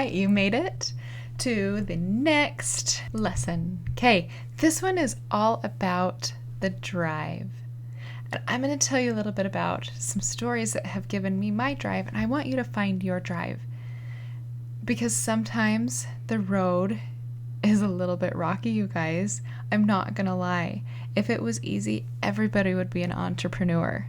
right, you made it to the next lesson. Okay, this one is all about the drive. And I'm going to tell you a little bit about some stories that have given me my drive, and I want you to find your drive. Because sometimes the road is a little bit rocky, you guys. I'm not going to lie. If it was easy, everybody would be an entrepreneur.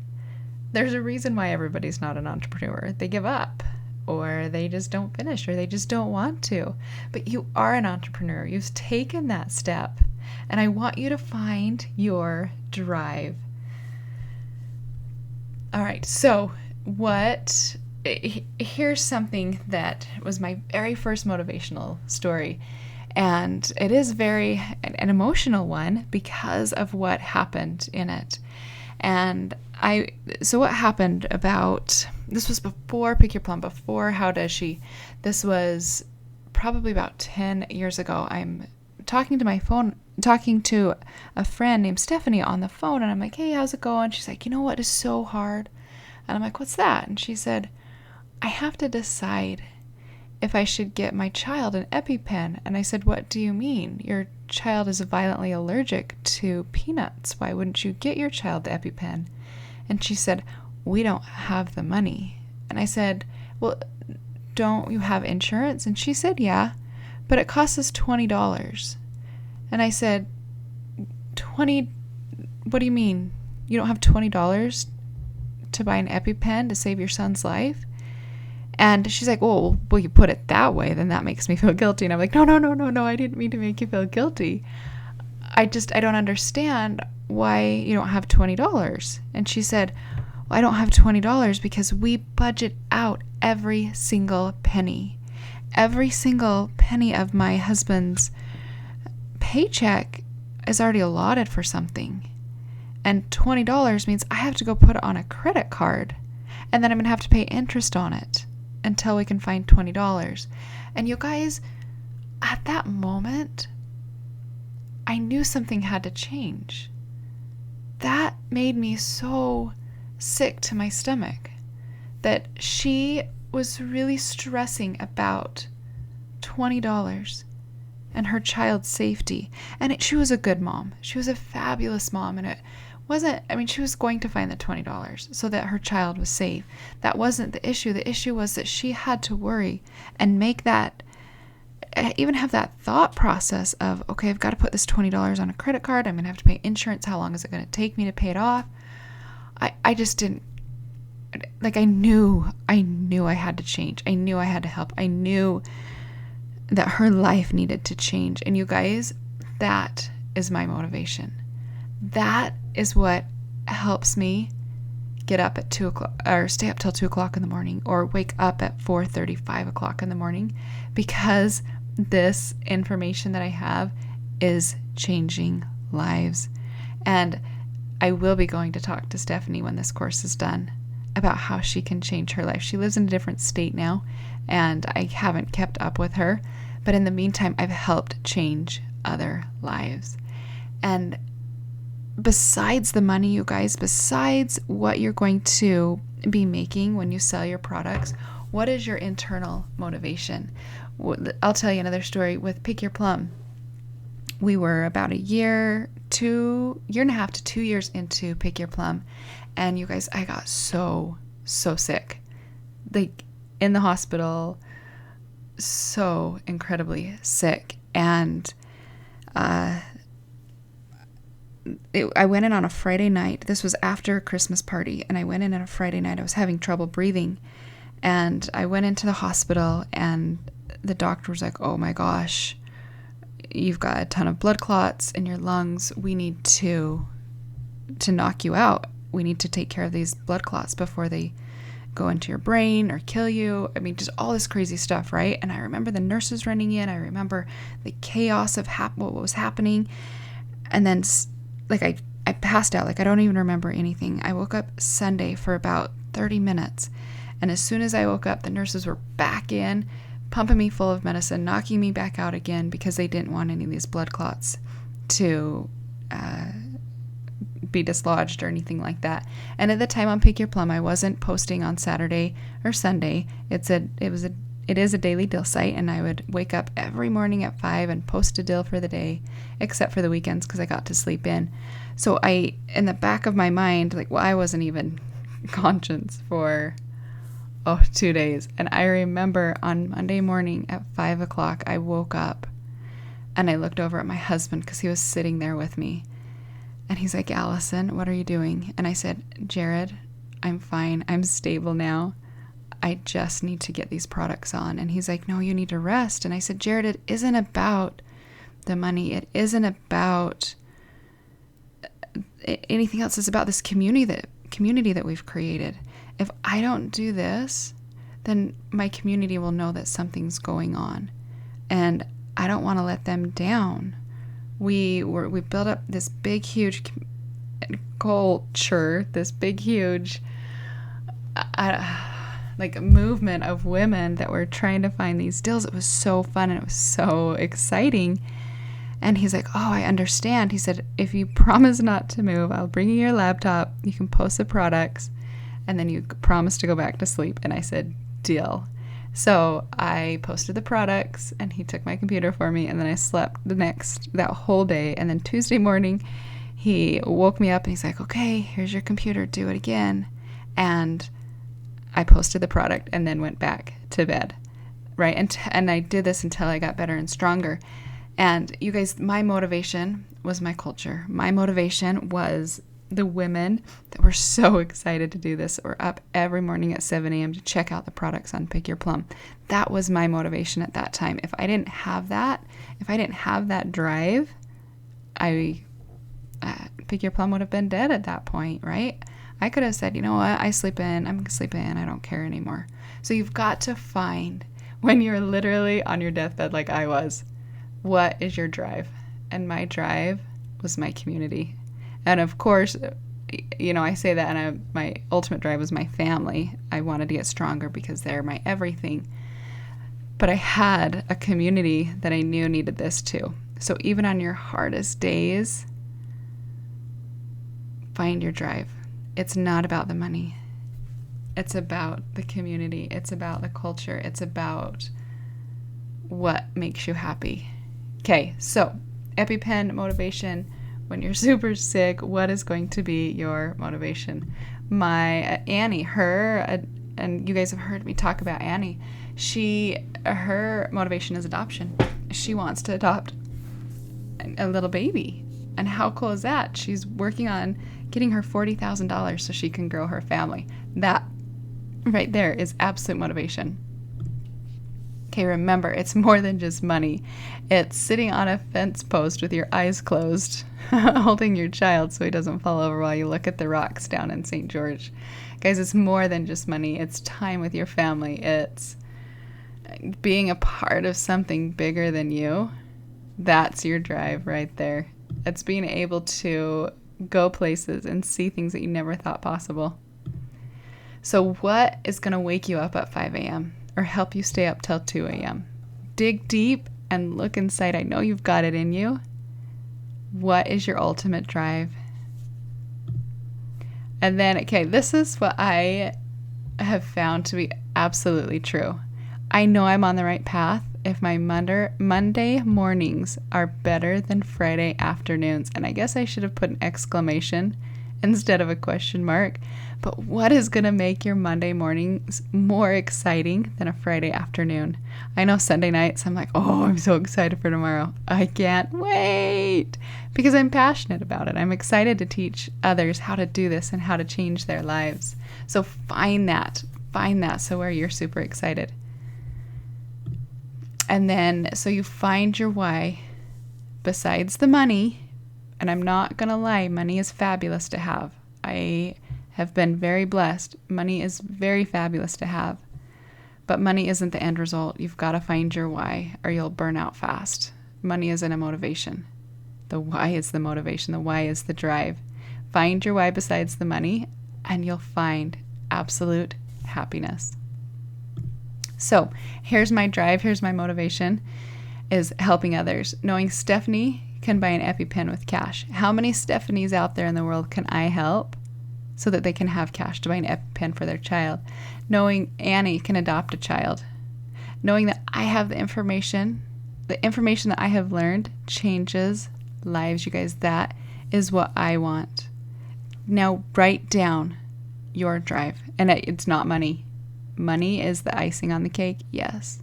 There's a reason why everybody's not an entrepreneur. They give up, or they just don't finish, or they just don't want to. But you are an entrepreneur. You've taken that step, and I want you to find your drive. All right, so here's something that was my very first motivational story. And it is an emotional one because of what happened in it. And so what happened this was before Pick Your Plum, before How Does She? This was probably about 10 years ago. I'm talking to a friend named Stephanie on the phone, and I'm like, hey, how's it going? She's like, you know what is so hard? And I'm like, what's that? And she said, I have to decide if I should get my child an EpiPen. And I said, what do you mean? Your child is violently allergic to peanuts. Why wouldn't you get your child the EpiPen? And she said, we don't have the money. And I said, well, don't you have insurance? And she said, yeah, but it costs us $20. And I said, 20, what do you mean? You don't have $20 to buy an EpiPen to save your son's life? And she's like, well, you put it that way, then that makes me feel guilty. And I'm like, no, I didn't mean to make you feel guilty. I don't understand why you don't have $20. And she said, well, I don't have $20 because we budget out every single penny. Every single penny of my husband's paycheck is already allotted for something. And $20 means I have to go put it on a credit card. And then I'm going to have to pay interest on it until we can find $20. And you guys, at that moment, I knew something had to change. That made me so sick to my stomach that she was really stressing about $20 and her child's safety. And she was a good mom. She was a fabulous mom. And she was going to find the $20 so that her child was safe. That wasn't the issue. The issue was that she had to worry and even have that thought process of, okay, I've got to put this $20 on a credit card. I'm going to have to pay insurance. How long is it going to take me to pay it off? I just didn't, I knew I had to change. I knew I had to help. I knew that her life needed to change. And you guys, that is my motivation. That is what helps me get up at 2 o'clock or stay up till 2 o'clock in the morning or wake up at 4:30, 5 o'clock in the morning, because this information that I have is changing lives. And I will be going to talk to Stephanie when this course is done about how she can change her life. She lives in a different state now, and I haven't kept up with her. But in the meantime, I've helped change other lives. And besides the money, you guys, besides what you're going to be making when you sell your products, what is your internal motivation? I'll tell you another story with Pick Your Plum. We were about a year and a half to 2 years into Pick Your Plum. And you guys, I got so sick. In the hospital, so incredibly sick. And I went in on a Friday night. This was after a Christmas party. And I went in on a Friday night. I was having trouble breathing. And I went into the hospital, and the doctor was like, oh my gosh, you've got a ton of blood clots in your lungs. We need to knock you out. We need to take care of these blood clots before they go into your brain or kill you. I mean, just all this crazy stuff, right? And I remember the nurses running in. I remember the chaos of what was happening. And then I passed out. I don't even remember anything. I woke up Sunday for about 30 minutes. And as soon as I woke up, the nurses were back in, pumping me full of medicine, knocking me back out again because they didn't want any of these blood clots to be dislodged or anything like that. And at the time on Pick Your Plum, I wasn't posting on Saturday or Sunday. It was a it is a daily deal site, and I would wake up every morning at 5 and post a deal for the day, except for the weekends because I got to sleep in. So in the back of my mind, like, well, I wasn't even conscious for 2 days. And I remember on Monday morning at 5 o'clock, I woke up and I looked over at my husband because he was sitting there with me. And he's like, Allison, what are you doing? And I said, Jared, I'm fine. I'm stable now. I just need to get these products on. And he's like, no, you need to rest. And I said, Jared, it isn't about the money. It isn't about anything else. It's about this community that we've created. If I don't do this, then my community will know that something's going on. And I don't want to let them down. We built up this big, huge culture, this big, huge like movement of women that were trying to find these deals. It was so fun and it was so exciting. And he's like, oh, I understand. He said, if you promise not to move, I'll bring you your laptop. You can post the products and then you promise to go back to sleep. And I said, deal. So I posted the products and he took my computer for me, and then I slept that whole day. And then Tuesday morning, he woke me up and he's like, okay, here's your computer, do it again. And I posted the product and then went back to bed, right? And I did this until I got better and stronger. And you guys, my motivation was my culture. My motivation was the women that were so excited to do this, or up every morning at 7 a.m. to check out the products on Pick Your Plum. That was my motivation at that time. If I didn't have that drive, Pick Your Plum would have been dead at that point, right? I could have said, you know what, I'm going to sleep in, I don't care anymore. So you've got to find, when you're literally on your deathbed like I was, what is your drive? And my drive was my community. And of course, I say that, and my ultimate drive was my family. I wanted to get stronger because they're my everything. But I had a community that I knew needed this too. So even on your hardest days, find your drive. It's not about the money. It's about the community. It's about the culture. It's about what makes you happy. Okay, so EpiPen motivation. When you're super sick, what is going to be your motivation? My Annie, and you guys have heard me talk about Annie. Her motivation is adoption. She wants to adopt a little baby. And how cool is that? She's working on getting her $40,000 so she can grow her family. That right there is absolute motivation. Okay, remember, it's more than just money. It's sitting on a fence post with your eyes closed, holding your child so he doesn't fall over while you look at the rocks down in St. George. Guys, it's more than just money. It's time with your family. It's being a part of something bigger than you. That's your drive right there. It's being able to go places and see things that you never thought possible. So what is going to wake you up at 5 a.m.? or help you stay up till 2 a.m.? Dig deep and look inside. I know you've got it in you. What is your ultimate drive? And then, okay, this is what I have found to be absolutely true. I know I'm on the right path if my Monday mornings are better than Friday afternoons. And I guess I should have put an exclamation instead of a question mark. But what is going to make your Monday mornings more exciting than a Friday afternoon? I know Sunday nights, I'm like, oh, I'm so excited for tomorrow. I can't wait because I'm passionate about it. I'm excited to teach others how to do this and how to change their lives. So find that so where you're super excited. And then, so you find your why besides the money. And I'm not going to lie, money is fabulous to have. I have been very blessed. Money is very fabulous to have. But money isn't the end result. You've got to find your why or you'll burn out fast. Money isn't a motivation. The why is the motivation. The why is the drive. Find your why besides the money and you'll find absolute happiness. So here's my drive. Here's my motivation is helping others. Knowing Stephanie can buy an EpiPen with cash. How many Stephanies out there in the world can I help so that they can have cash to buy an EpiPen for their child? Knowing Annie can adopt a child. knowing that I have the information that I have learned changes lives, you guys. That is what I want. Now write down your drive. And it's not money. Money is the icing on the cake, yes.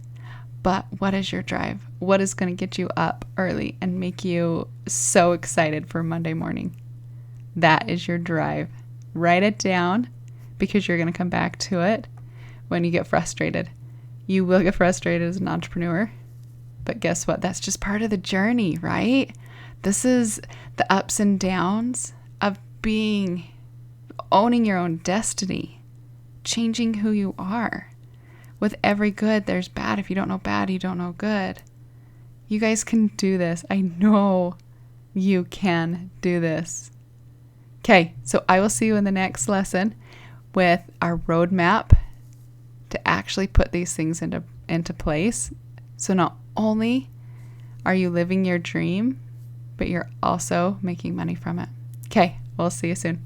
But what is your drive? What is going to get you up early and make you so excited for Monday morning? That is your drive. Write it down, because you're going to come back to it when you get frustrated. You will get frustrated as an entrepreneur. But guess what? That's just part of the journey, right? This is the ups and downs of owning your own destiny, changing who you are. With every good, there's bad. If you don't know bad, you don't know good. You guys can do this. I know you can do this. Okay, so I will see you in the next lesson with our roadmap to actually put these things into place. So not only are you living your dream, but you're also making money from it. Okay, we'll see you soon.